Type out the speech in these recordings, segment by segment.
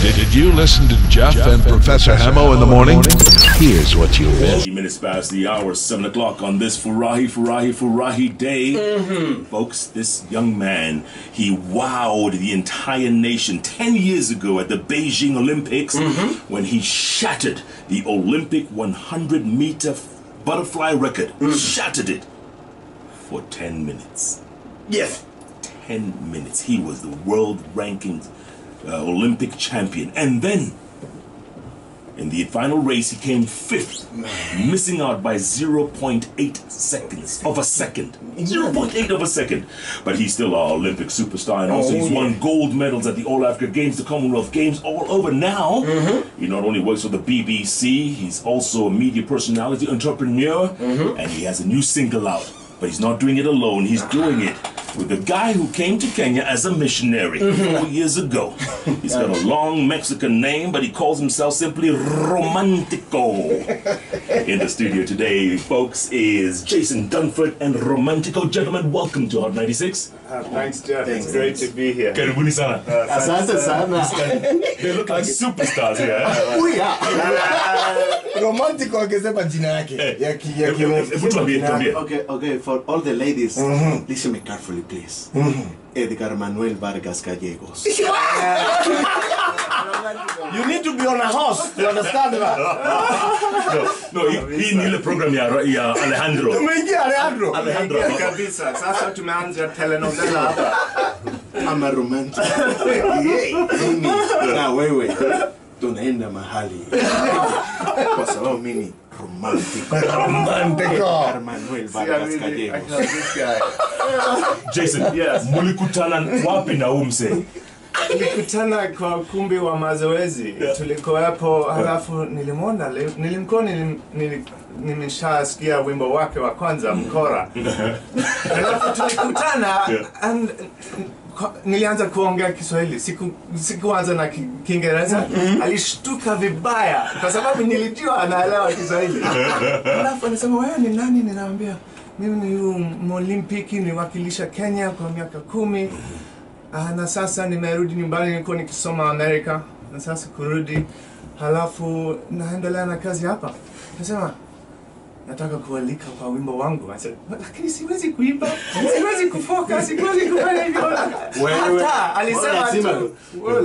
Did you listen to Jeff and Professor Hamo in the morning? Here's what you missed. 30 minutes past the hour, 7 o'clock on this Furahi day. Folks, this young man, he wowed the entire nation 10 years ago at the Beijing Olympics when he shattered the Olympic 100-meter butterfly record. Shattered it for 10 minutes. Yes. 10 minutes. He was the world ranking Olympic champion. And then, in the final race, he came 5th, missing out by 0.8 seconds of a second. 0.8 of a second. But he's still our Olympic superstar, and also he's won gold medals at the All Africa Games, the Commonwealth Games, all over now. He not only works for the BBC, he's also a media personality, entrepreneur, and he has a new single out. But he's not doing it alone, he's doing it with the guy who came to Kenya as a missionary 4 years ago. He's got a long Mexican name, but he calls himself simply Romantico. In the studio today, folks, is Jason Dunford and Romantico. Gentlemen, welcome to Hot 96. Thanks, Jeff. It's great to be here. Karibuni sana. Asante sana. They look like superstars here. Romantico akisema jina yake. Okay, for all the ladies, listen me carefully, please. Edgar Manuel Vargas Gallegos. You need to be on a horse to understand that. No, hii ni ile program ya Alejandro. Tumeingia Alejandro. Kabisa. Sasa tumeanza telenovela hapa. I'm a romantic. Na wewe tunaenda mahali. Kwa sababu mimi romantico. Romantico. Manuel Vargas Gallegos. Jason, mulikutana wapi na umse? Tulikutana kwa ukumbi wa mazoezi. Tulikuwepo, halafu nilimwona, nimeshasikia wimbo wake wa kwanza, Mkora. Halafu tulikutana, and nilianza kuongea Kiswahili. Sikuanza na Kiingereza. Alishtuka vibaya kwa sababu nilijua anaelewa Kiswahili. Halafu anasema, wewe ni nani? Ninaambia, mimi ni Olimpiki, niwakilisha Kenya kwa miaka 10. Na sasa nimerudi nyumbani, nilikuwa nikisoma Amerika, na sasa kurudi, halafu naendelea na kazi hapa. Nasema, nataka kualika kwa wimbo wangu. Lakini siwezi kuimba, siwezi kufoka, siwezi kufanya hivyo. Hata alisema tu, wewe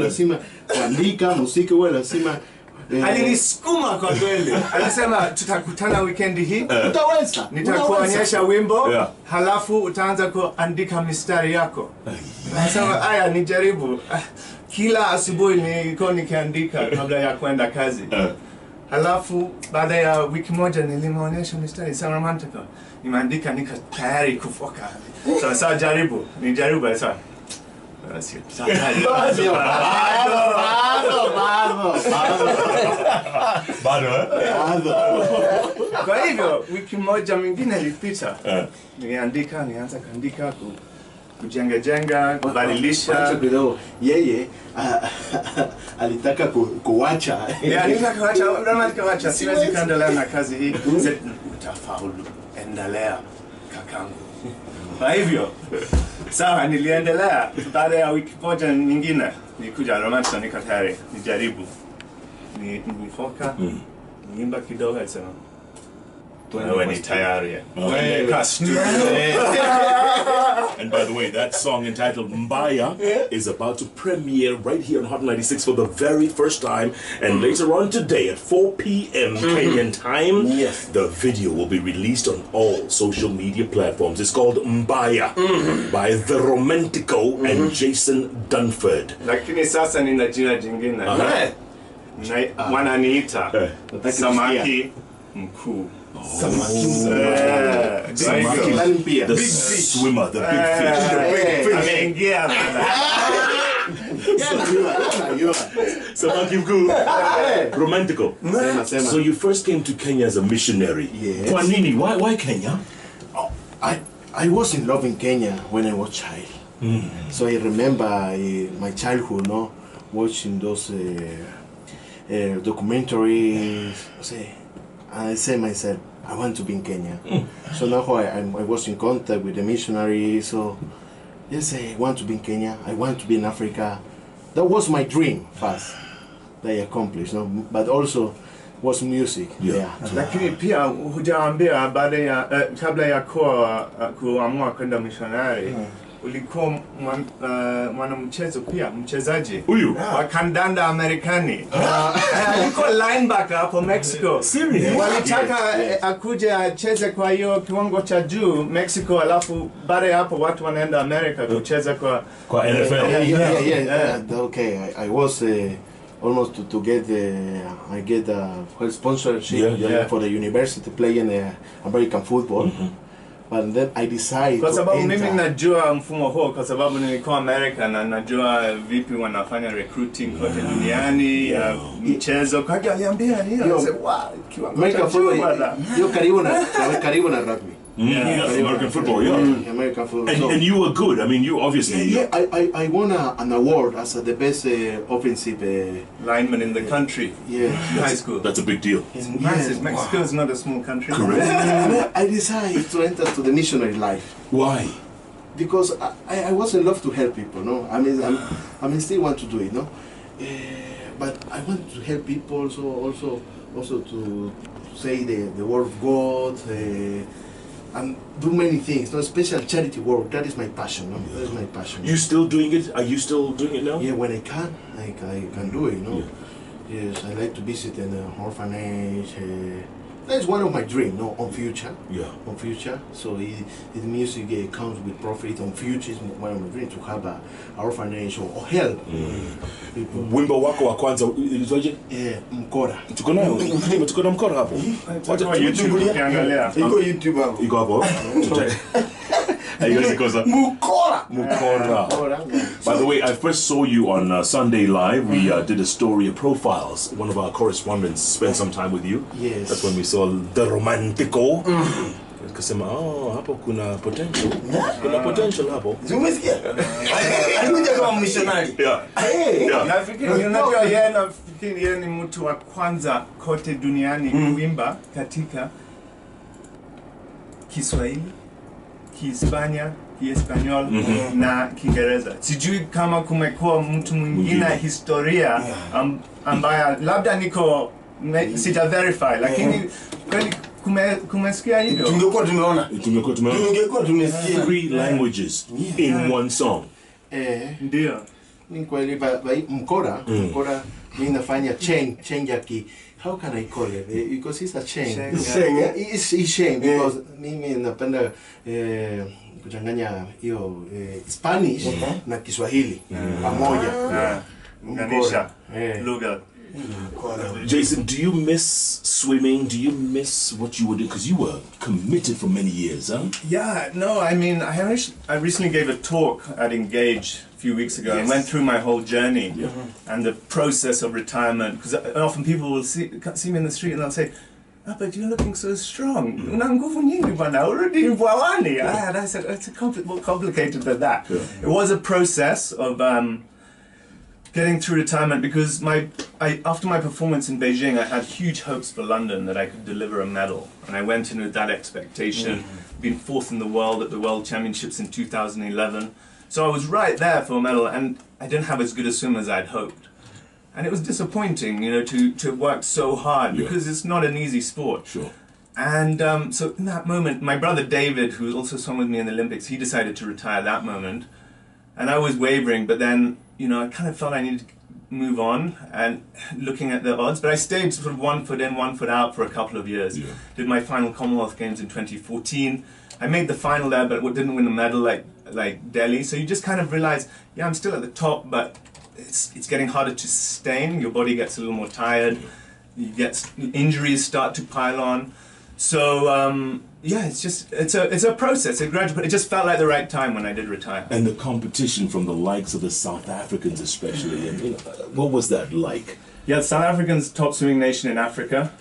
lazima kuandika muziki, wewe lazima alinisukuma kwa kweli. Alisema tutakutana weekend hii. Utaweza. Nitakuonyesha wimbo, halafu utaanza kuandika mistari yako. Nasema haya nijaribu. Kila asubuhi nilikuwa nikiandika kabla ya kwenda kazi. Halafu baada ya wiki moja nilimwonyesha mistari za Romantico. Nimeandika, nika tayari kufoka. Sasa jaribu, nijaribu sasa. Kwa hivyo wiki moja mingine ilipita, nianza kuandika, kujenga, kubadilisha. Yeye alitaka kuacha. Alitaka kuacha, siwezi kuendelea na kazi hii. Utafaulu, endelea kakangu. Kwa hivyo sawa, niliendelea. Baada ya wiki moja nyingine nilikuja Romantico, niko tayari nijaribu. Nifoka, niimba kidogo, sema wewe ni tayari. And by the way, that song entitled Mbaya is about to premiere right here on Hot 96 for the very first time. And later on today at 4 p.m. Kenyan time, the video will be released on all social media platforms. It's called Mbaya by the Romantico and Jason Dunford. Lakini sasa nina jina jingine. Wananiita Samaki Mkuu. Samaki, the swimmer, the big fish. Samaki Mkuu. Romantico. So you first came to Kenya as a missionary. Yes. Kwa nini? Why Kenya? I was in love in Kenya when I was a child. So I remember my childhood, watching those documentaries. I say myself, I want to be in Kenya. So now I was in contact with the missionary. So yes, I want to be in Kenya. I want to be in Africa. that was my dream first that I accomplished, no? But also was music. Yeah. Lakini pia hujaambia baada ya kabla ya kuamua kwenda missionary ulikuwa mwanamchezo pia, mchezaji Huyu wa kandanda Amerikani. Alikuwa linebacker hapo Mexico. Serious? Walitaka akuje acheze kwa hiyo kiwango cha juu Mexico, alafu baada ya hapo watu wanaenda America kucheza kwa NFL. Okay, I was almost to get I get a sponsorship for the university playing American football. But then I decided kwa sababu to mimi najua mfumo huo kwa sababu nilikuwa America na najua vipi wanafanya recruiting kote duniani mchezo. Kwa hiyo aliambia hiyo American football yo karibu na rugby. American football, American football. And you were good. I mean, you obviously. I won an award as the best offensive lineman in the country. High school. That's a big deal. It's massive. Mexico is not a small country. Correct. I decided to enter to the missionary life. Why? Because I was in love to help people. No, I mean, still want to do it. No, but I want to help people. So also to say the word of God. And do many things, no special charity work. That is my passion. No? That is my passion. You still doing it? Are you still doing it now? Yeah, when I can do it. No. Yes, I like to visit an orphanage. That's one of my dreams. No, on future. On future. So the music comes with profit. On future is one of my dreams to have a orphanage or help people. Wimbo wako wa kwanza ilitwaje? Mkora. Tuko nayo. Tuko na mkora hapo. Wacha YouTube ukiangalia. Iko YouTube hapo. Iko hapo. Mukora. By the way, I first saw you on Sunday Live. We did a story of profiles. One of our correspondents spent some time with you. Yes. That's when we saw the Romantico. Kasema, hapo kuna potential. Kuna potential hapo. Umesikia? Alikuja kama missionary. Nafikiri yeye ni mtu wa kwanza kote duniani kuimba katika Kiswahili, Kihispania, Kiespanyol na Kiingereza. Sijui kama kumekuwa mtu mwingine historia ambaye labda niko sija verify, lakini kweli kumesikia hivyo. Tungekuwa tumeona. Tungekuwa tumesikia 3 languages in one song. Ndio. Ni kweli mkora mimi nafanya change yaki. How can I call it? Because it's a chain. It's chain because mimi napenda kuchanganya hiyo Spanish na Kiswahili pamoja. Unganisha lugha. Jason, do you miss swimming? Do you miss what you were doing? Because you were committed for many years, huh? Yeah, no, I mean, I recently gave a talk at Engage a few weeks ago and went through my whole journey and the process of retirement. Because often people will see me in the street and they'll say, but you're looking so strong. Una nguvu nyingi bwana, already mbwawani. And I said, it's more complicated than that. It was a process of getting through retirement because after my performance in Beijing, I had huge hopes for London that I could deliver a medal. And I went in with that expectation, been 4th in the world at the World Championships in 2011. So I was right there for a medal, and I didn't have as good a swim as I'd hoped. And it was disappointing, you know, to work so hard because it's not an easy sport. Sure. And so in that moment, my brother David, who also swam with me in the Olympics, he decided to retire that moment. And I was wavering, but then, you know, I kind of felt I needed to move on and looking at the odds. But I stayed sort of 1 foot in, 1 foot out for a couple of years. Did my final Commonwealth Games in 2014. I made the final there, but didn't win a medal like Delhi. So you just kind of realize, yeah, I'm still at the top, but it's getting harder to sustain. Your body gets a little more tired. Injuries start to pile on. So yeah, it's a process. It just felt like the right time when I did retire. And the competition from the likes of the South Africans, especially, and you know, what was that like? Yeah, South Africa's top swimming nation in Africa.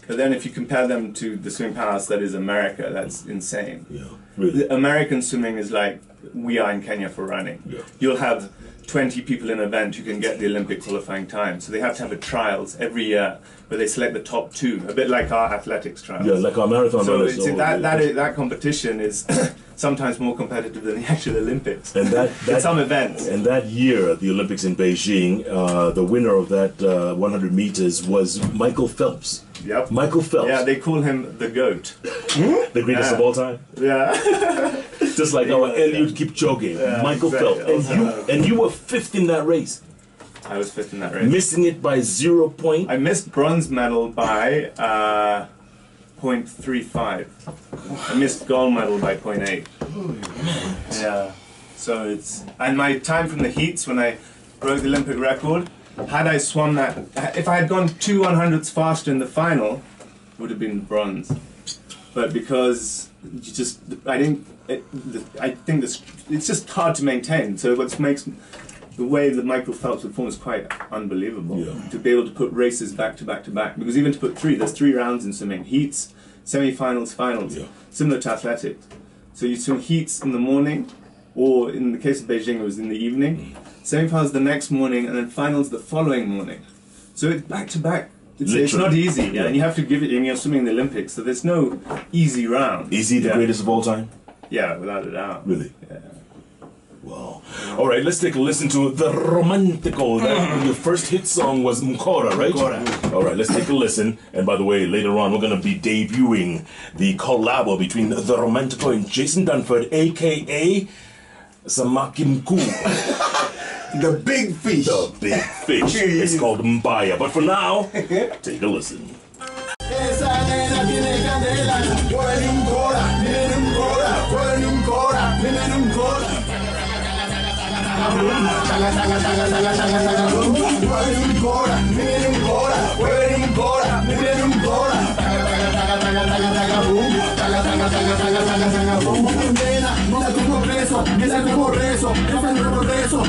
But then if you compare them to the swimming powerhouse that is America, that's insane. Yeah, really. The American swimming is like we are in Kenya for running. Yeah. You'll have 20 people in an event who can get the Olympic qualifying time. So they have to have a trials every year where they select the top 2, a bit like our athletics trials. Yeah, like our marathon so runners. that competition is sometimes more competitive than the actual Olympics. And that in some events. And that year at the Olympics in Beijing, the winner of that 100 meters was Michael Phelps. Yep. Michael Phelps. Yeah, they call him the GOAT. The greatest of all time. Yeah. Just like our Eliud Kipchoge, Michael Phelps. And you were 5th in that race. I was 5th in that race. Missing it by 0 point. I missed bronze medal by 0.35. I missed gold medal by 0.8. Yeah. So it's, and my time from the heats when I broke the Olympic record, had I swum that, if I had gone 2 100ths faster in the final, it would have been bronze. But because you just, I think this, it's just hard to maintain. So what makes the way that Michael Phelps performs is quite unbelievable. Yeah. To be able to put races back to back to back. Because even to put 3, there's 3 rounds in swimming. Heats, semi-finals, finals. Yeah. Similar to athletics. So you swim heats in the morning, or in the case of Beijing, it was in the evening. Semi-finals the next morning, and then finals the following morning. So it's back to back. It's not easy, yeah, and you have to give it, and you're swimming in the Olympics, so there's no easy round. Is he the greatest of all time? Yeah, without a doubt. Really? Yeah. Wow. All right, let's take a listen to the Romantico. Your first hit song was Mkora, right? Mkora. All right, let's take a listen. And by the way, later on, we're going to be debuting the collabo between the Romantico and Jason Dunford, a.k.a. Samakimku. The big fish. The big fish. It's called Mbaya. But for now, take a listen.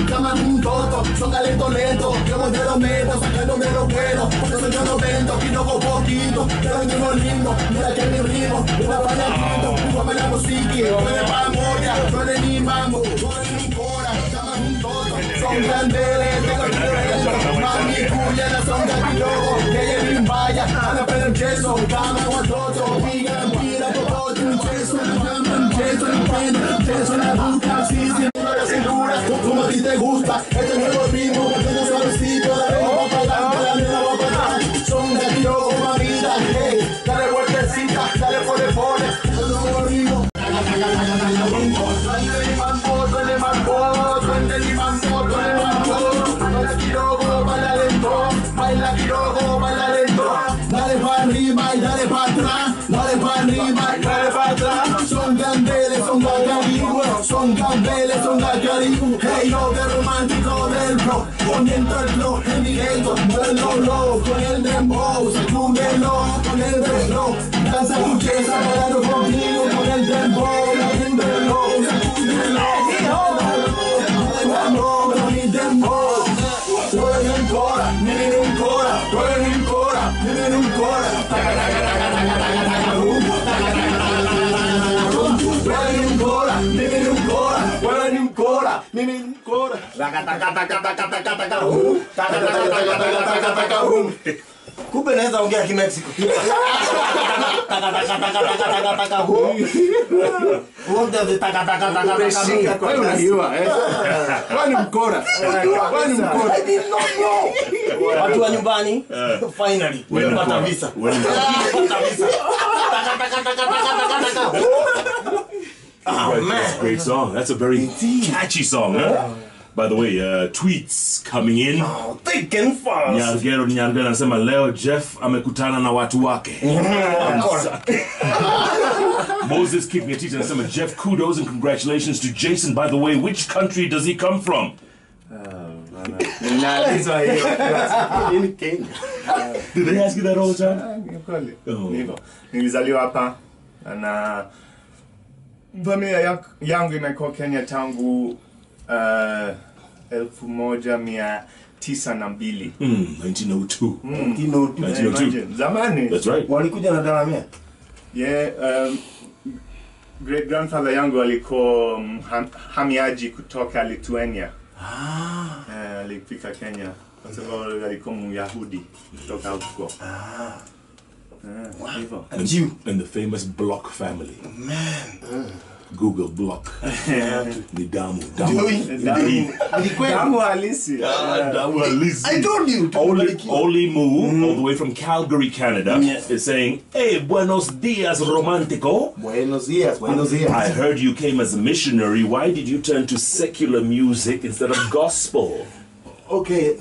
Llaman un toto, son talento lento. Yo voy de los menos, sacando de los buenos. Porque soy yo no vendo, y no con poquito. Pero yo no lindo, mira que mi ritmo. Una pañadito, igual me la música. Yo de memoria, yo de mi mambo. Yo de mi cora, llaman un toto. Son grandeles, tengo el talento. Mami, cuyana, son gatillogo. Que ella es Mbaya, anda a perder queso. Cama, guatoto, mira, mira, todo un queso. Un queso, un queso, la busca, sí, sí. Como a ti te gusta, este nuevo ritmo, que no suavecito, dale va para adelante, dale va para atrás. Son de tiro como mamita, hey, dale vueltecita, dale pone, el nuevo ritmo. Suene mambo, suene mambo, suene mambo, suene mambo. Baila quirogo, baila lento, baila quirogo, baila lento. Dale para arriba y dale para atrás, dale para arriba y dale para atrás. Son candeles, son gagaribos, son candeles, son gagaribos. Hey yo, de romántico del rock, poniendo el flow en directo, muévelo con el dembow, sacúdelo con el dembow. Danza mucheza, bailando conmigo con el dembow, sacúdelo, sacúdelo. Con el dembow. Suena un cora, miren un cora, suena un cora, miren un cora. Kumbe naweza ongea Kimexico. Wewe unajua, eh? Wewe ni mkora. Wewe ni mkora. I did not know. Watu wa nyumbani, finally, pata visa. Pata visa. Oh, man. That's a great song. That's a very catchy song, huh? By the way, tweets coming in. Oh, thick and fast. Nyargero Nyargero anasema leo Jeff amekutana na watu wake. Moses Kipngetita anasema Jeff, kudos and congratulations to Jason. By the way, which country does he come from? In Kenya. Do they ask you that all the time? Nilizaliwa hapa na familia yangu imekuwa Kenya tangu 1902. 1902. 1902. Zamani. That's right. Walikuja na dalamia. Yeah, great grandfather yangu alikuwa hamiaji kutoka Lithuania. Alifika Kenya kwa sababu alikuwa Myahudi kutoka huko. And the famous Block family. Man. Google Block. Damu halisi. I told you. Oli Moo, all the way from Calgary, Canada, is saying, "Hey, buenos dias, Romantico. Buenos dias, buenos dias. I heard you came as a missionary. Why did you turn to secular music instead of gospel?" Okay,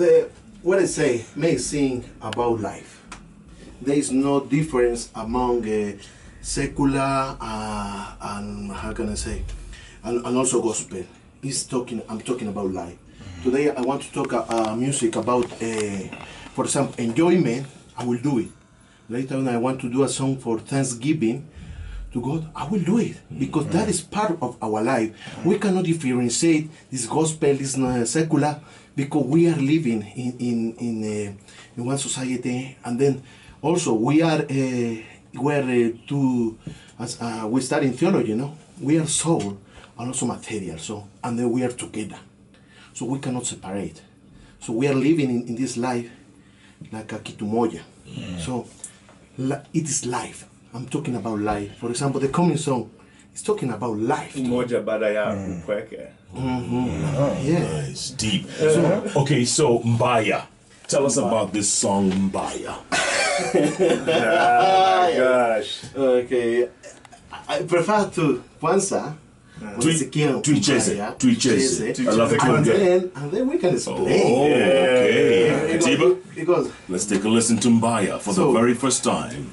what I say, may sing about life. There is no difference among secular and how can I say, and also gospel. I'm talking about life. Today I want to talk music about, for example, enjoyment. I will do it. Later on I want to do a song for Thanksgiving to God. I will do it because that is part of our life. We cannot differentiate this gospel, this secular, because we are living in one society, and then also we are we study in theology, you know. We are soul and also material, so, and then we are together, so we cannot separate. So we are living in this life like a kitumoya. So it is life. I'm talking about life. For example, the coming song is talking about life. Moja baada ya upweke. Yeah, it's deep. So Mbaya, tell us about this song Mbaya. Oh my gosh. Okay, I prefer to Kwanzaa. Tuicheze. I love it. And then we can explain. Okay. Because let's take a listen to Mbaya for the very first time.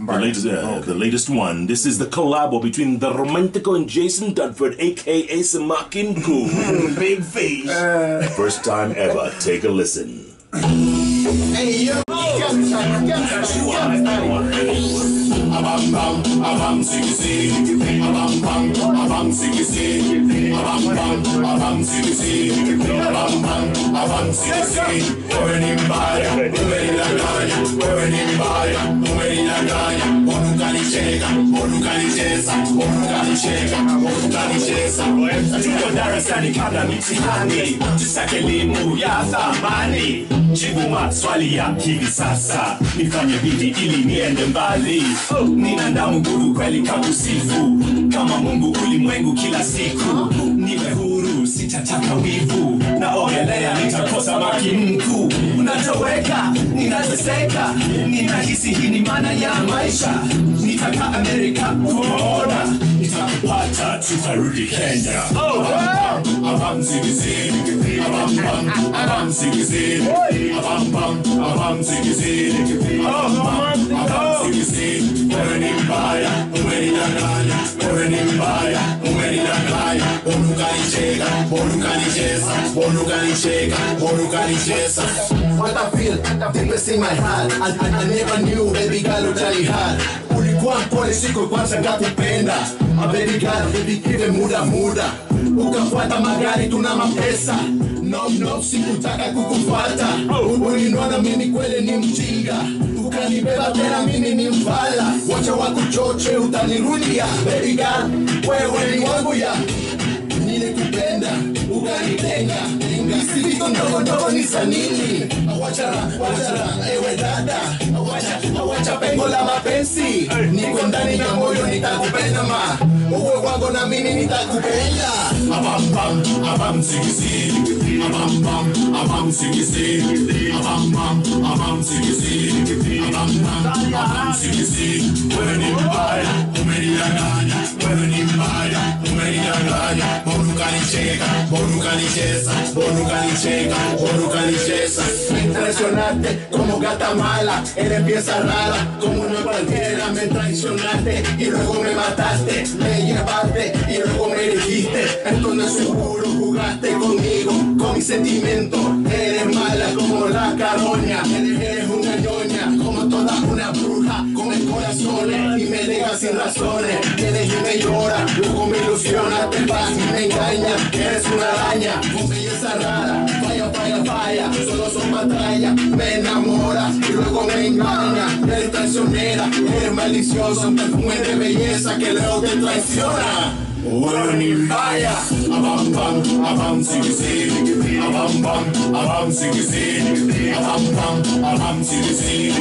The latest one. This is the collabo between the Romantico and Jason Dunford, aka Samakin Koo. Big face. First time ever. Take a listen. Hey, yo. Abam bam, abam sigi, abam bam, abam sigi, abam bam, abam sigi, abam bam, abam sigi. Wewe ni mbaya, wewe ni laganya, wewe ni mbaya, wewe ni laganya. Unukanicheka, unukanicheza, unukanicheka, unukanicheza. Tuko darasani kabla mitihani, tusake elimu ya thamani. Jibu maswali ya hivi sasa, nifanye bidii ili niende mbali. Nina damu guru kweli kakusifu, kama Mungu ulimwengu kila siku. Niwe huru, sitataka wivu, naogelea nitakosa maki mkuu. Unatoweka, ninateseka, ninahisi hii ni maana ya maisha. Nitaka Amerika kuona, nitakupata tutarudi Kenya. Abam zigizig, abam bam, abam zigizig, abam bam, abam zigizig, abam bam, abam zigizig. Wewe ni mbaya, umenidanganya, wewe ni mbaya, umenidanganya. Unukanicheka, unukanicheza, unukanicheka, unukanicheza. What I feel, deepest in my heart, I never knew baby girl utali hard. Ulikuwa mpole siku kwanza ngakupenda, baby girl, baby give muda. Ukafuata magari tuna mapesa, no, sikutaka kukufuata. Uliniona mimi kweli ni mjinga, ukanibeba tena mimi ni mfala. Wacha wakuchoche utanirudia, baby girl, wewe ni wangu ya. Nilikupenda, ukanitenga, nisiviko ndogo ni sanini. Awachara, ewe dada, awacha pengo la mapenzi. Niko ndani ya moyo nitakupenda ma, uwe wangu na mimi nitakupenda. Abam bam, abam zigizig, abam bam, abam zigizig, abam bam, abam zigizig, abam bam, abam zigizig. Wewe ni mbaya, umenidanganya, wewe ni mbaya, umenidanganya. Unukanicheka, unukanicheza, unukanicheka, unukanicheza. Me traicionaste como gata mala, eres pieza rara, como una cualquiera. Me traicionaste y luego me mataste, me llevaste y luego me dijiste. Entonces seguro jugaste conmigo, con mis sentimientos. Eres mala como la caroña, eres una ñoña, como toda una bruja, con el corazón y me dejas sin razones. Tienes y me llora, luego me ilusiona, te vas y me engaña. Eres una araña, con belleza rara, falla, solo son batallas. Me enamora y luego me engaña. Eres traicionera, eres maliciosa, un perfume de belleza que luego te traiciona. Wewe ni mbaya. Abam bam, abam sigisi. Abam bam, abam sigisi. Abam bam, abam sigisi.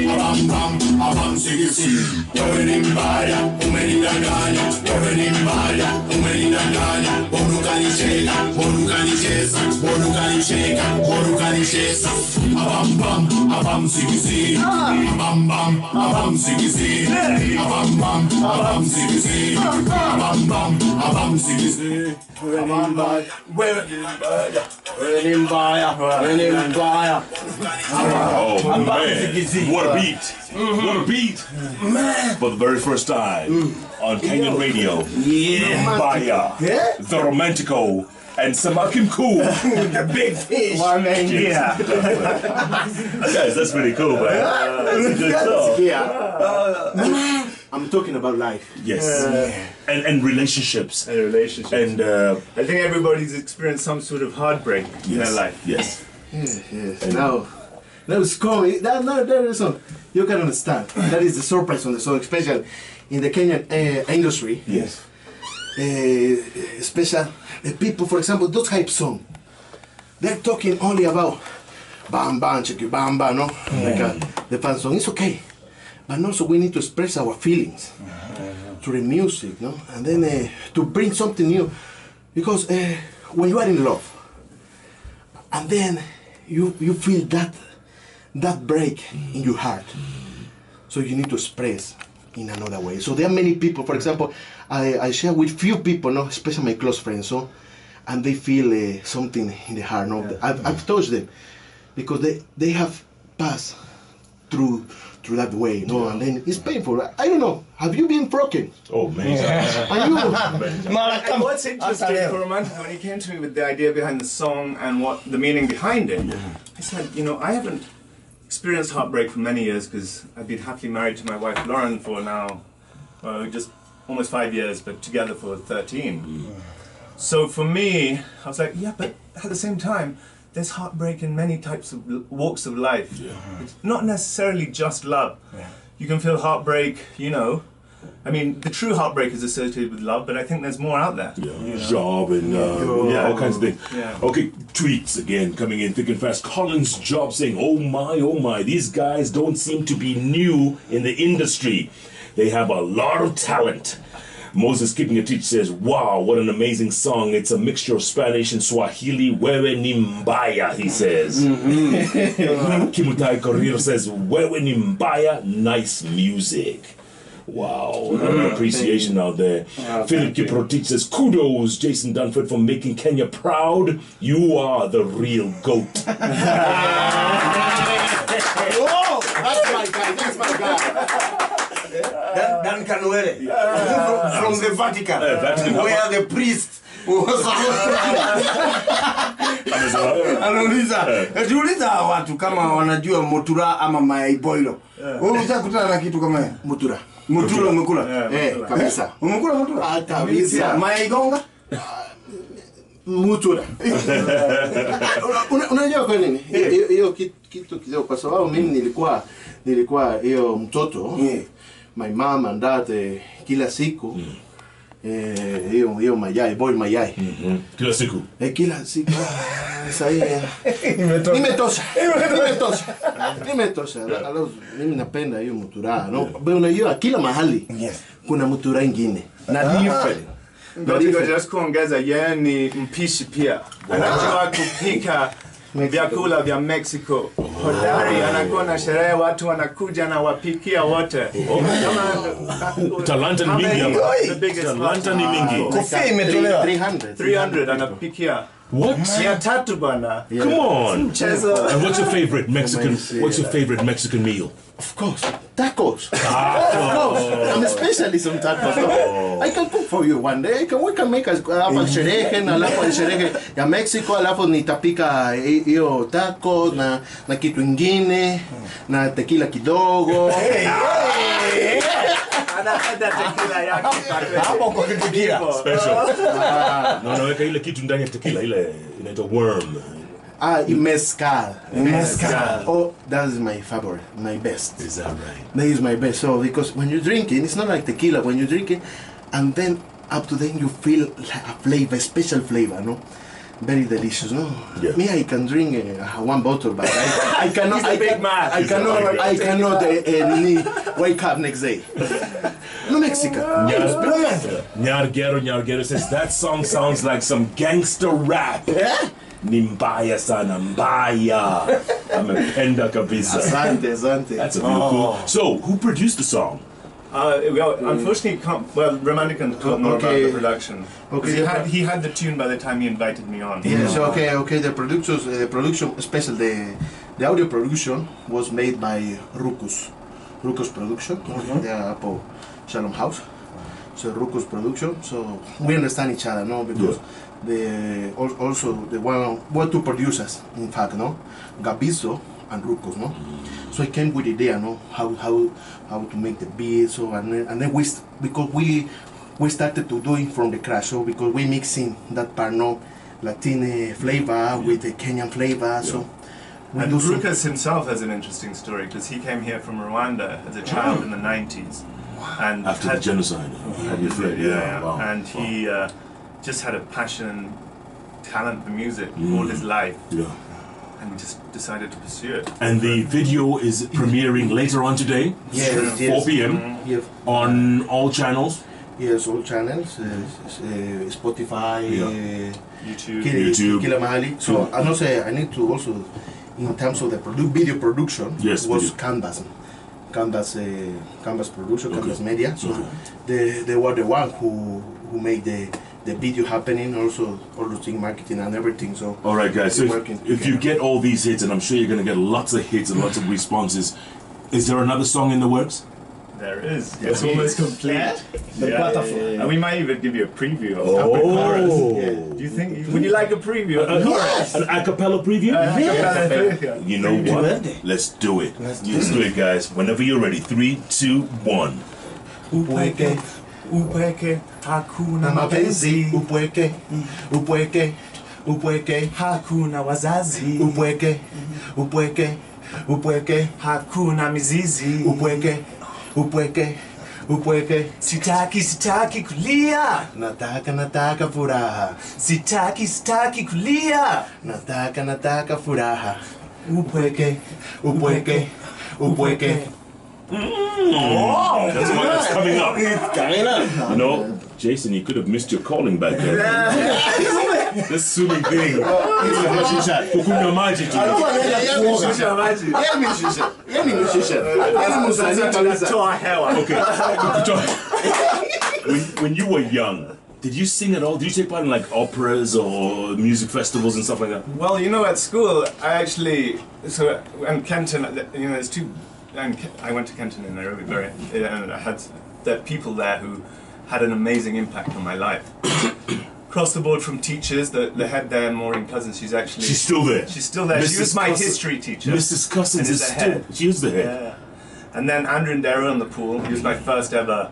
Abam bam, abam sigisi. Wewe ni mbaya, umenidanganya. Wewe ni mbaya, umenidanganya. Unukanicheka, unukanicheza, unukanicheka, unukanicheza. Abam bam, abam sigisi. Abam bam, abam sigisi. Abam bam, abam sigisi. Abam bam, abam sigisi. Abam bam, wewe ni mbaya, wewe ni mbaya. Oh man, what a beat! What a beat! Man. For the very first time on Kenyan radio, Mbaya, the Romantico, and Samakim Cool. The big fish. One man here. Guys, that's pretty cool, man. That's a good song. Yeah. I'm talking about life. Yes, and relationships. And relationships. And I think everybody's experienced some sort of heartbreak in their life. Yes. Yes. Now it's coming. There is some. You can understand. That is the surprise on the song, especially in the Kenyan industry. Yes. Special the people, for example, those type song. They're talking only about bam bam check bam bam, no, like the fan song. It's okay, but also we need to express our feelings through the music, no, and then to bring something new, because when you are in love, and then you feel that break in your heart, so you need to express in another way. So there are many people, for example, I share with few people, no, especially my close friends, so, and they feel something in the heart, no. I've touched them because they have passed through that way, no, and then it's painful. I don't know. Have you been broken? Oh man. Are you? And what's interesting for Romantico, when he came to me with the idea behind the song and what the meaning behind it, I said, I haven't experienced heartbreak for many years because I've been happily married to my wife Lauren for now just almost 5 years, but together for 13. So for me, I was like, yeah, but at the same time, there's heartbreak in many types of walks of life. It's not necessarily just love. You can feel heartbreak, I mean, the true heartbreak is associated with love, but I think there's more out there. Job and all kinds of things. Yeah. Okay, tweets again coming in thick and fast. Collins Job saying, oh my, these guys don't seem to be new in the industry. They have a lot of talent. Moses Keeping a Teach says, wow, what an amazing song. It's a mixture of Spanish and Swahili. Wewe ni mbaya, he says. Kimutai Korir says, Wewe ni mbaya, nice music. Wow, appreciation out there. Philip Kiprotich says, kudos, Jason Dunford, for making Kenya proud. You are the real GOAT. Oh, that's my guy. Dan Kanuele from the Vatican, where the priest was anauliza watu kama wanajua motura ama mayai boilo. Wewe unakutana na kitu kama motura umekula? Kabisa. Umekula motura? Kabisa. Mayai gonga? Mutura. Unajua kwa nini? Hiyo kitu kidogo, kwa sababu mimi nilikuwa hiyo mtoto. My mom and dad kila siku hiyo mayai, boil mayai. Kila siku. Kila siku. Sasa Imetosha. Mimi napenda hiyo mutura, no? Unajua kila mahali kuna mutura ingine. Na different. Romantico just kuongeza yeye ni mpishi pia. Anajua kupika vyakula vya Mexico. Hodari, anakuwa na sherehe, watu wanakuja na wapikia wote. Talanta ni mingi. Talanta ni mingi. Kofia imetolewa 300 anapikia. What? 300 bana. Come on. And what's your favorite Mexican meal? Of course, tacos. Of course, I'm a specialist on tacos. I can cook for you one day. We can make alafu sherehe ya Mexico, alafu nitapika hiyo tacos na kitu ingine na tequila kidogo. hapo kwa tequila special. Naweka ile kitu ndani ya tequila, ile inaitwa worm. Mezcal. Oh, that is my favorite, my best. Is that right? That is my best. So because when you're drinking, it's not like tequila. When you're drinking, and then up to then you feel like a flavor, special flavor, no? Very delicious, no? Yeah. Me, I can drink one bottle, but I cannot. He's a big man. I cannot wake up next day. No Mexican. Nyargero says that song sounds like some gangster rap. Mbaya sana Mbaya. Amependa kabisa. Asante, asante. That's a really cool. So, who produced the song? Well, unfortunately, Romantico talked more about the production. Okay. He had the tune by the time he invited me on. Yes, okay. The production, special, the audio production was made by Ruckus Production. They are for Shalom House. So Ruckus Production. So we understand each other, no? Because also the two producers, in fact, no? Gabizo and Ruckus, no? So I came with the idea, no? How to make the beat, so and then because we started to do it from the crash, so because we mixing that part, no, Latin flavor with the Kenyan flavor, so. And Ruckus himself has an interesting story because he came here from Rwanda as a child in the 90s, and After the genocide. Wow. And he just had a passion and talent for music all his life. Yeah. And we just decided to pursue it. And the video is premiering later on today, Yes, 4 p.m. Yes. on all channels. Yes, all channels, Spotify, YouTube. Kilamali. So and also I need to also, in terms of the video production, Yes, was video. Canvas production, Canvas Media. So they were the one who made the video happening, also all the thing, marketing and everything. So All right, guys. So working if you get all these hits, and I'm sure you're going to get lots of hits and lots of responses, is there another song in the works? There is. It's almost complete. The butterfly. And we might even give you a preview of Oh. the chorus. Do you think? Would you like a preview of the chorus? An a cappella preview? Yeah. You know what? Let's do it. Let's do it, guys. Whenever you're ready. 3, 2, 1. Upweke, hakuna mapenzi. Upweke, Hakuna wazazi. upweke, Hakuna mizizi. upweke. Sitaki kulia. Nataka furaha. Sitaki kulia. Nataka furaha. Upweke. Upweke. That's one that's coming up. It's coming up. You know, Jason, you could have missed your calling back there. This swimming thing. Kukunywa maji tu. Toa hewa. Okay. When you were young, did you sing at all? Did you take part in like operas or music festivals and stuff like that? Well, you know, at school, I actually, and Kenton, you know, there's two, and I went to Kenton in Nairobi, and I had people there who had an amazing impact on my life. Across the board, from teachers, the head there, Maureen Cousins, she's still there. She's still there. She was my history teacher. Mrs. Cousins is the still, head. she is the head. Yeah. And then Andrew Ndero on the pool, he was my first ever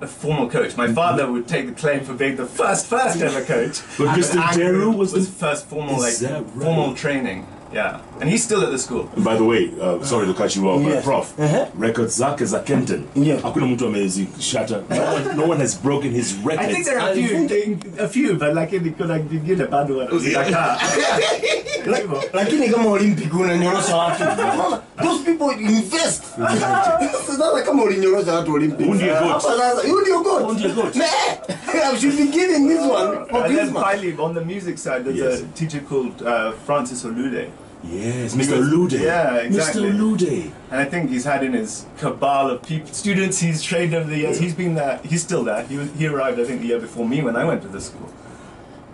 formal coach. My father would take the claim for being the first ever coach. But Mr. Andrew Ndero was the first formal, Is that right? formal training. Yeah, and he's still at the school. And by the way, sorry to cut you off, Yes. Prof. Records zake za Kenton. Yeah. Hakuna mtu amezishata. No one has broken his records. I think there are a few, but like in the beginner bad one. Lakini kama Olympic unanyorosha watu. Those people invest. Sasa kama ulinyorosha watu Olympic. Who ndiye goat? You ndio goat. Who ndiye goat? I should be giving this one for And then Christmas. finally, on the music side, there's Yes. a teacher called Francis Olude. Yes, Mr. Lude. Yeah, exactly. Mr. Lude. And I think he's had in his cabal of students he's trained over the years. He's been there. He's still there. He arrived, I think, the year before me when I went to the school.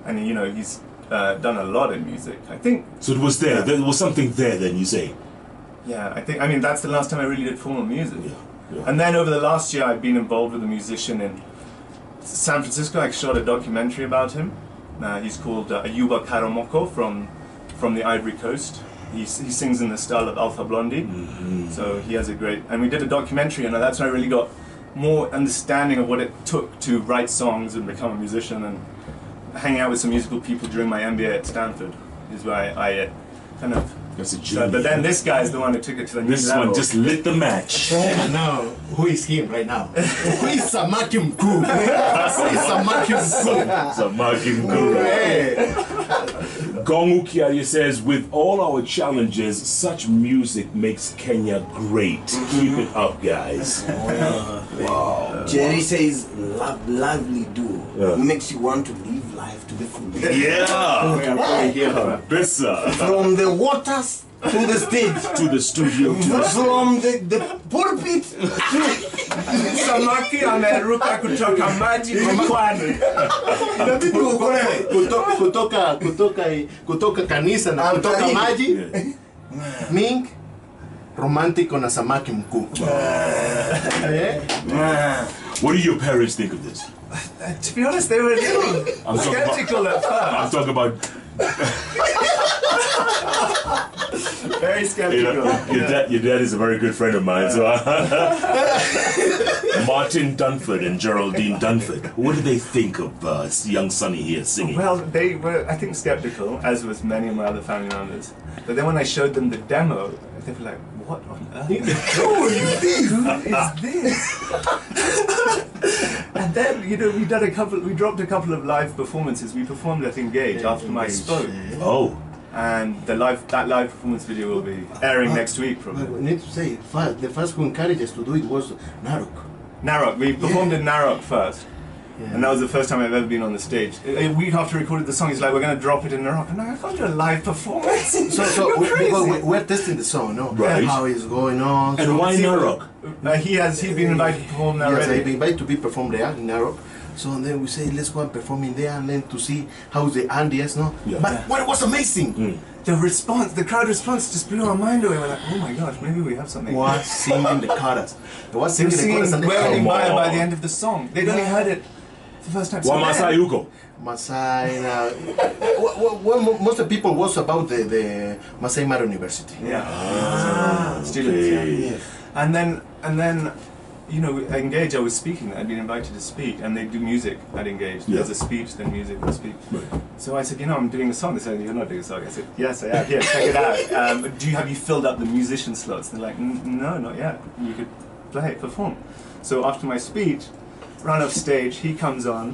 And you know, he's done a lot in music. I think. So it was there. Yeah. There was something there. Then you say. Yeah, I think. I mean, that's the last time I really did formal music. Yeah. And then over the last year, I've been involved with a musician in San Francisco. I shot a documentary about him. He's called Ayuba Karamoko from the Ivory Coast. He sings in the style of Alpha Blondy. Mm-hmm. So he has a great, and we did a documentary, and that's when I really got more understanding of what it took to write songs and become a musician. And hanging out with some musical people during my MBA at Stanford is where I kind of That's a So, genius. but then this guy is the one who took it to the new This level. one just lit the match. Now, who is him right now? Who is Samaki Mkuu? Who is Samaki Mkuu? Samaki Mkuu. Hey. Gongu Kiaye says, with all our challenges, such music makes Kenya great. Keep it up, guys. Wow. Jerry says, lovely duo. Yeah. Makes you want to live life to the fullest. Yeah. Bessa. From the waters to the stage. To the studio. To the From the pulpit to Samaki ameruka kutoka maji kwa pwani. Inabidi uokolewe. Kutoka kanisa na kutoka maji. Ming, Romantico na Samaki Mkuu. What do your parents think of this? To be honest, they were a little skeptical at first. I'm talking about, Very skeptical. your dad is a very good friend of mine. So Martin Dunford and Geraldine Dunford. What do they think of young Sonny here singing? Well, they were, I think, skeptical, as was many of my other family members. But then when I showed them the demo, they were like, what on earth? Who is this? And then, you know, we dropped a couple of live performances. We performed at Engage after my spoke. Oh. And that live performance video will be airing next week, probably. But we need to say, the first who encouraged us to do it was Narok. Narok. We performed in Narok first. Yeah. And that was the first time I've ever been on the stage. A week after we recorded the song, he's like, we're going to drop it in Narok. And I can't do a live performance. So we're testing the song, no? Right. How it's going on. And why Narok? He's been invited to perform there Yes, already. I've been invited to be performed there in Narok. So and then we say, let's go and perform in there and then to see how the Andes, no? Yeah. But what was amazing? The response, the crowd response just blew our mind away. We're like, oh my gosh, maybe we have something. Was singing the chorus. Was They were singing the chorus and well in Come Mbaya by on. the end of the song. They'd only heard it the first time. Wamasai Uko. Masai. Most of the people was about the Masai Mara University. Yeah. Students, yeah. And then, you know, at Engage, I was speaking. I'd been invited to speak, and they do music at Engage. Yeah. There's a speech, then music, then speech. Right. So I said, you know, I'm doing a song. They said, you're not doing a song. I said, yes, I am. Here, check it out. Have you filled up the musician slots? They're like, no, not yet. You could play, perform. So after my speech, run off stage, he comes on,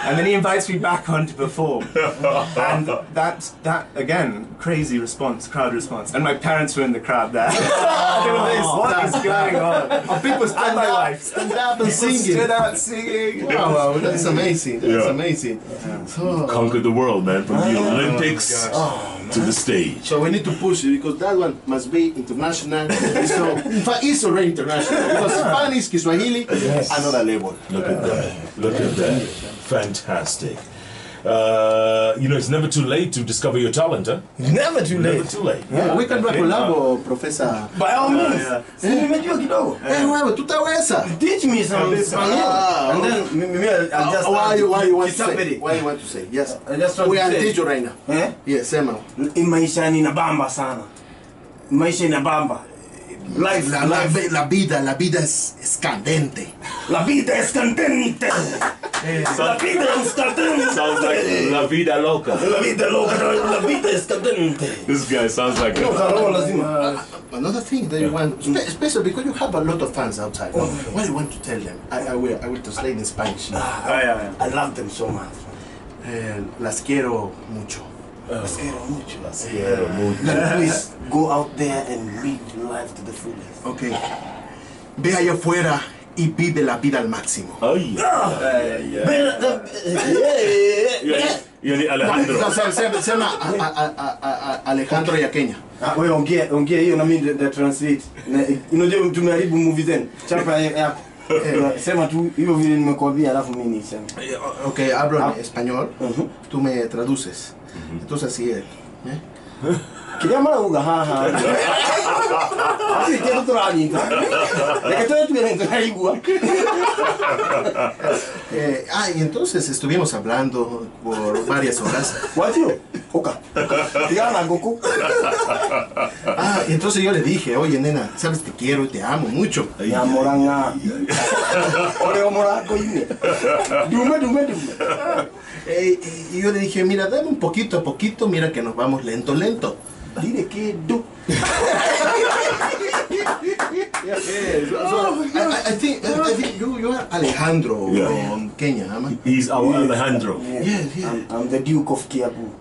and then he invites me back on to perform. And that again, crazy response, crowd response. And my parents were in the crowd there. What is going on? People stand my up, wife. stand up and People singing. stood out singing. Wow, that's amazing. That's Yeah. amazing. So, Conquered the world, man, from the Olympics to the stage. so we need to push it because that one must be international. So, in fact, it's already international because Spanish, Kiswahili, another level. Look at that. Look at that. Fantastic. You know, it's never too late to discover your talent, huh? Never too Never late. too late. We can do a collabo, Professor. By all means. Nimejua kidogo. Wewe tutaweza. Teach me some Spanish. And then maybe I'll just Why you want to say? Kisaperi. Why you want to say? Yes. I just want We to are say. teach you right now. Eh? Yes, sema. Maisha inabamba sana. Maisha inabamba. Life, La vida es candente. La vida es candente. La vida es candente. Sounds like La Vida Loca. La vida loca, la vida es candente. This guy sounds like Another thing that you want, especially because you have a lot of fans outside. What do you want to tell them? I will translate in Spanish. I love them so much. Las quiero mucho. Las quiero mucho. mucho. Then please go out there and live life to the fullest. Okay. Ve allá afuera y vive la vida al máximo. Oh, yeah. You need Alejandro. Sema Alejandro Yaqueña. Wewe ongea hiyo na mimi ndio translate. Unajua tumeharibu movie zenu. Chapa yako. Sema tu hivyo vile nimekuambia alafu mimi niseme. Okay, hablo en español. Tú me traduces. Entonces así es. Queria mara uga ha. Así que tú trañita. De que tú tienes que igua. Y entonces estuvimos hablando por varias horas. Guatio. Oka. Diana Goku. Y entonces yo le dije, oye nena, sabes te quiero y te amo mucho. Ya moranga. Oreo moraco y dume. Y yo le dije, mira, dame un poquito a poquito, mira que nos vamos lento. Lile kido. I think you are Alejandro from Kenya, am I? He's our Alejandro. Yes. I'm the Duke of Kiambu.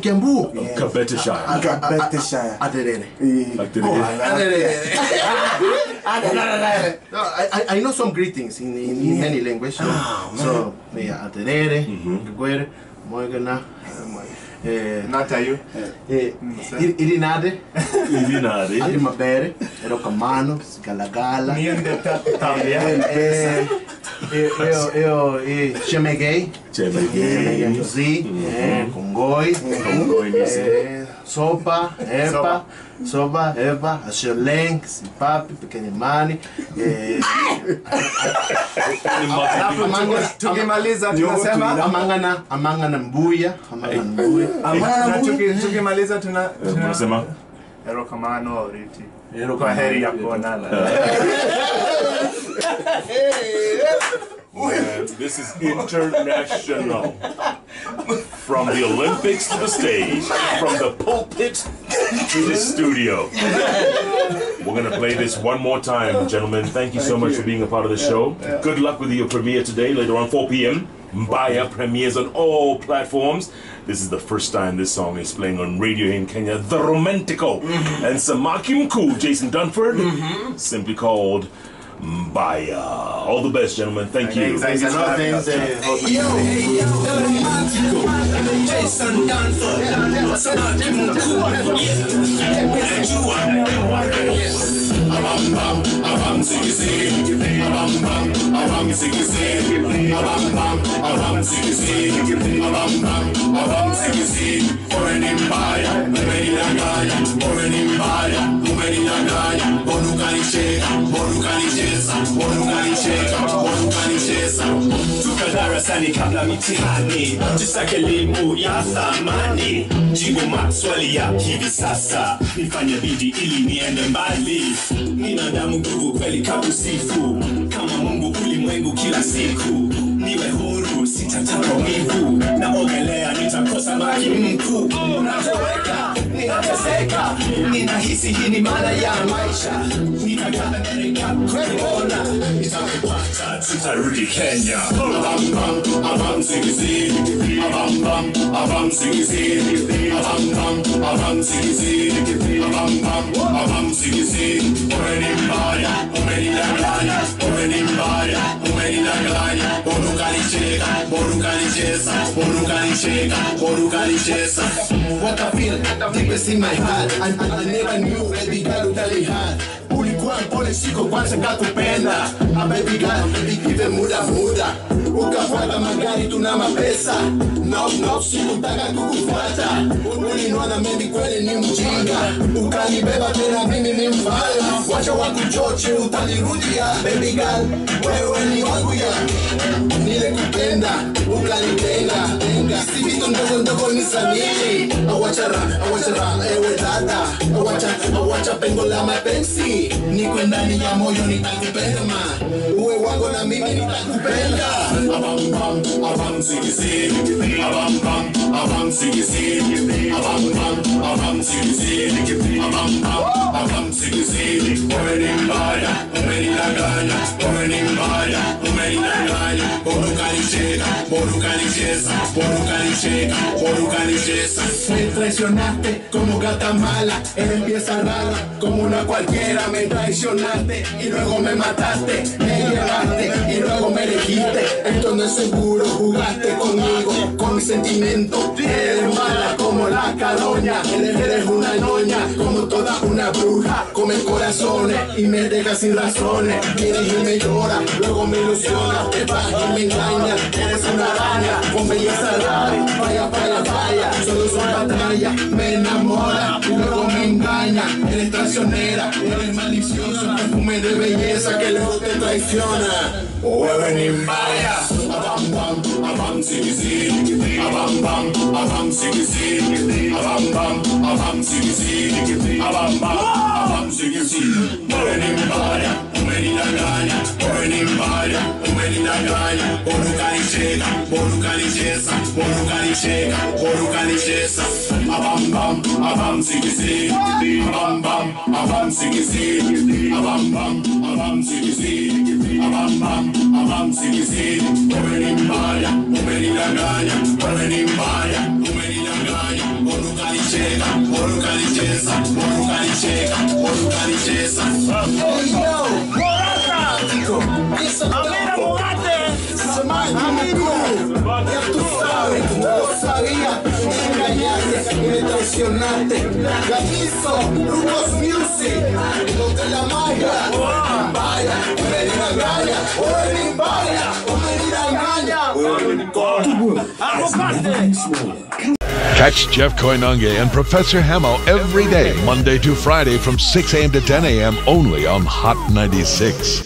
Kiambu. Kabeteshire. Kabeteshire. Aderere. I know some greetings in many languages. So aderere, gwere, moigana. Natayu. Irinade. Adi mabere. Ero kamano. Galagala. Chemegay. Muzi. Kongoi. Sopa. Eba. Asheleng. Sipapi. Pekenyemani. Tukimaliza tunasema Amangana Mbaya. Tukimaliza Tunasema erokamano oriti. Kwa heri ya kuonana. This is international. From the Olympics to the stage, from the pulpit to the studio. We're going to play this one more time, gentlemen. Thank you so much for being a part of the show. Good luck with your premiere today, later on 4 p.m. Mbaya premieres on all platforms. This is the first time this song is playing on radio here in Kenya. The Romantico and Samaki Mkuu, Jason Dunford, simply called Mbaya. All the best, gentlemen. Thank you. Jason Dunford, Samaki Mkuu. Darasani kabla mitihani, jisake elimu ya thamani, jibu maswali ya hivi sasa, nifanye bidii ili niende mbali. Nina damu nguvu kweli kakusifu, kama Mungu ulimwengu kila siku, niwe huru sitataka maumivu, naogelea nitakosa maji mkuu. Unatoweka, ninateseka, ninahisi hii ni maana ya maisha, nitakaa Amerika kuona, nitakupata tutarudi Kenya. Abam singisi, abam singisi, abam singisi, abam singisi. Umeni Mbaya, umeni Mbaya, umeni Mbaya, umeni Mbaya. Borukanichesa. What I feel deep in my heart, and I never knew baby girl utali hard. Ulikuwa mpole siko kwanza kakupenda, baby girl give muda. Ukafuata magari tuna mapesa, no sikutaka kukufuata. Uliniona mimi kweli ni mjinga, ukanibeba tena mimi ni mfalme. Wacha wakuchoche utanirudia, baby girl wewe ni wangu ya. Nilikupenda ukanitenga, si vitu ndogo ni sanini. Awacha ewe dada, awacha pengo la mapenzi. Niko ndani ya moyo nitakupenda ma, uwe wangu na mimi nitakupenda. Abam singisi, abam singisi, abam singisi, abam singisi. Umeni Mbaya, umeni Mbaya, umeni Mbaya, umeni Mbaya. Borukanichesa. Me traicionaste como gata mala, eres pieza rara como una cualquiera. Me traicionaste y luego me mataste, me llevaste y luego me elegiste. Esto no es seguro, jugaste conmigo, con mis sentimientos. Eres mala como la caroña, eres una ñoña, como toda una bruja. Come corazones y me deja sin razones. Vienes y me llora, luego me ilusiona, te vas y me engaña. Eres una araña, con belleza rara, vaya, solo son batalla. Me enamora y luego me engaña. Eres traicionera, eres maliciosa, perfume de belleza que luego te traiciona. Wewe ni Mbaya. Abam singisi, abam singisi, abam singisi, abam singisi. Wewe ni Mbaya, umeni Mbaya, umeni Mbaya, umeni Mbaya. Borukanichesa. bam bam, a bam sigisi, a bam bam, a bam sigisi, a bam bam, a bam sigisi, a bam bam, a bam sigisi. Umeni mbaya, umeni danganya, umeni mbaya, umeni danganya. Orukalicheka, orukalicheza, orukalicheka, orukalicheza. Hey yo, Romantico, Amira Mogate, amigo, ya tú sabes, no lo sabía, me engañaste, me traicionaste, Gaviso, Rumos Music, lo de la magia, Mbaya, umeni danganya, umeni mbaya, umeni danganya. Catch Jeff Koinange and Professor Hemo every day, Monday to Friday from 6 a.m. to 10 a.m. only on Hot 96.